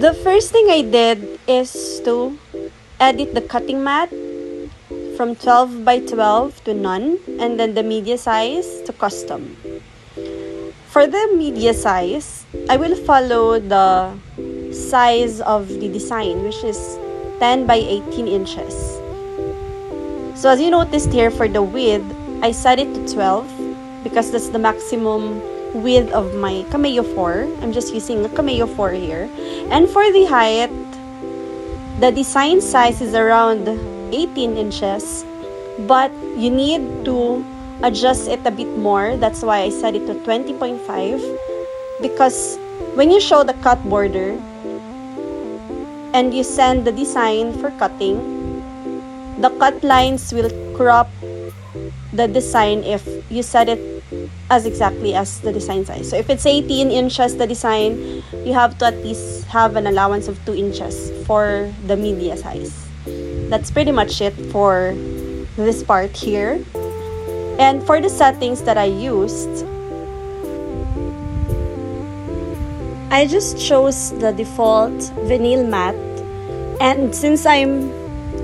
The first thing I did is to edit the cutting mat from 12 by 12 to none, and then the media size to custom. For the media size, I will follow the size of the design, which is 10 by 18 inches. So as you noticed here, for the width, I set it to 12 because that's the maximum width of my Cameo 4. I'm just using a Cameo 4 here. And for the height, the design size is around 18 inches, but you need to adjust it a bit more. That's why I set it to 20.5, because when you show the cut border and you send the design for cutting, the cut lines will crop the design if you set it as exactly as the design size. So if it's 18 inches the design, you have to at least have an allowance of 2 inches for the media size. That's pretty much it for this part here. And for the settings that I used, I just chose the default vinyl matte. And since I'm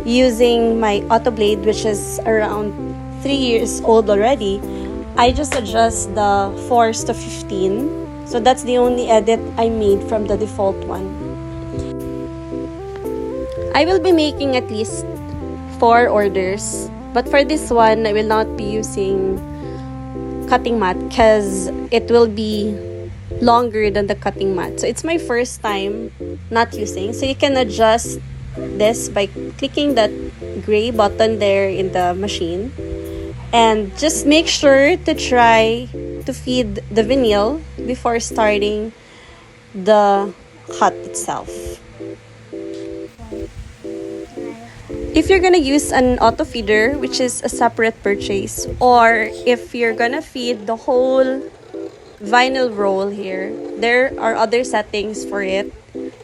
using my auto blade, which is around 3 years old already, I just adjust the force to 15. So that's the only edit I made from the default one. I will be making at least 4 orders, but for this one, I will not be using cutting mat because it will be longer than the cutting mat. So it's my first time not using. So you can adjust this by clicking that gray button there in the machine. And just make sure to try to feed the vinyl before starting the cut itself. If you're gonna use an auto feeder, which is a separate purchase, or if you're gonna feed the whole vinyl roll here, there are other settings for it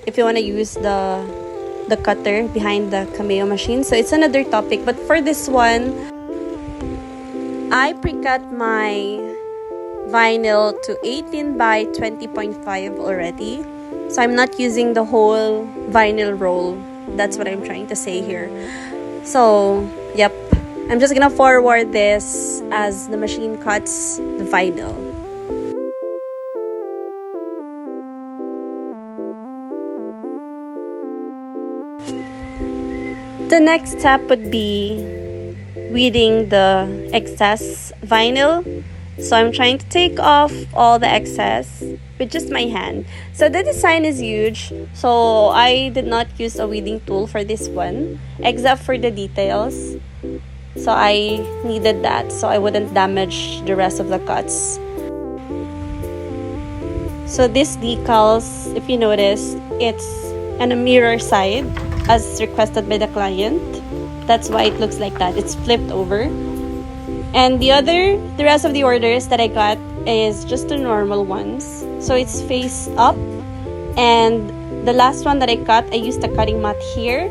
if you want to use the cutter behind the Cameo machine. So it's another topic, but for this one, I pre-cut my vinyl to 18 by 20.5 already. So I'm not using the whole vinyl roll. That's what I'm trying to say here. So, yep. I'm just gonna forward this as the machine cuts the vinyl. The next step would be weeding the excess vinyl. So I'm trying to take off all the excess with just my hand. So the design is huge, so I did not use a weeding tool for this one, except for the details. So I needed that so I wouldn't damage the rest of the cuts. So this decals, if you notice, it's on a mirror side as requested by the client. That's why it looks like that. It's flipped over. And the rest of the orders that I got is just the normal ones. So it's face up. And the last one that I cut, I used a cutting mat here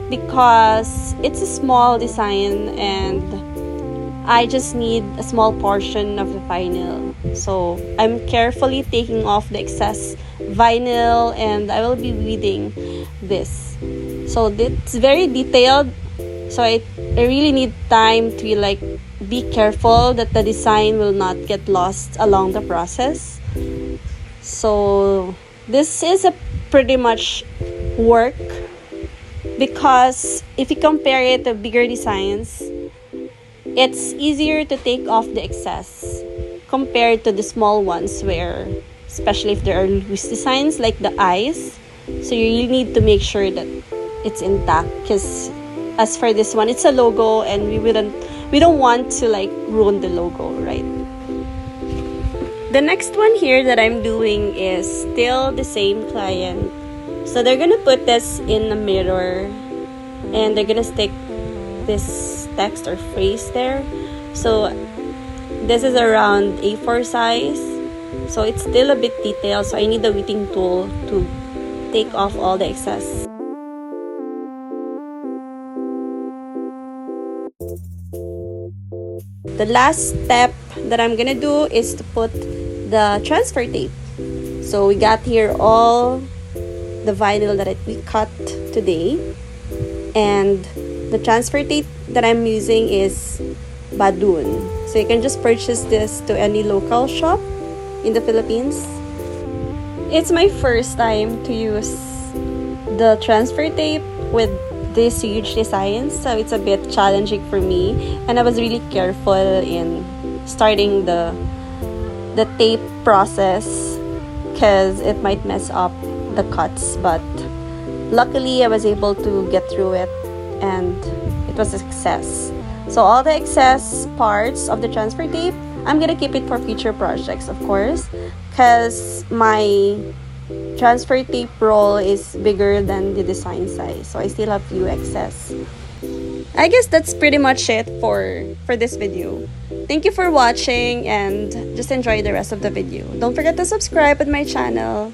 because it's a small design and I just need a small portion of the vinyl. So I'm carefully taking off the excess vinyl and I will be weeding this. So it's very detailed. So I really need time to like be careful that the design will not get lost along the process. So this is a pretty much work because if you compare it to bigger designs, it's easier to take off the excess compared to the small ones where, especially if there are loose designs like the eyes, so you really need to make sure that it's intact because as for this one, it's a logo and we don't want to like ruin the logo, right? The next one here that I'm doing is still the same client. So they're gonna put this in a mirror and they're gonna stick this text or phrase there. So this is around A4 size. So it's still a bit detailed, so I need the weeding tool to take off all the excess. The last step that I'm gonna do is to put the transfer tape. So we got here all the vinyl that we cut today, and the transfer tape that I'm using is Badun. So you can just purchase this to any local shop in the Philippines. It's my first time to use the transfer tape with these huge designs, so it's a bit challenging for me, and I was really careful in starting the tape process because it might mess up the cuts, but luckily I was able to get through it and it was a success. So all the excess parts of the transfer tape, I'm gonna keep it for future projects, of course, because my transfer tape roll is bigger than the design size, so I still have few excess. I guess that's pretty much it for this video. Thank you for watching, and just enjoy the rest of the video. Don't forget to subscribe to my channel.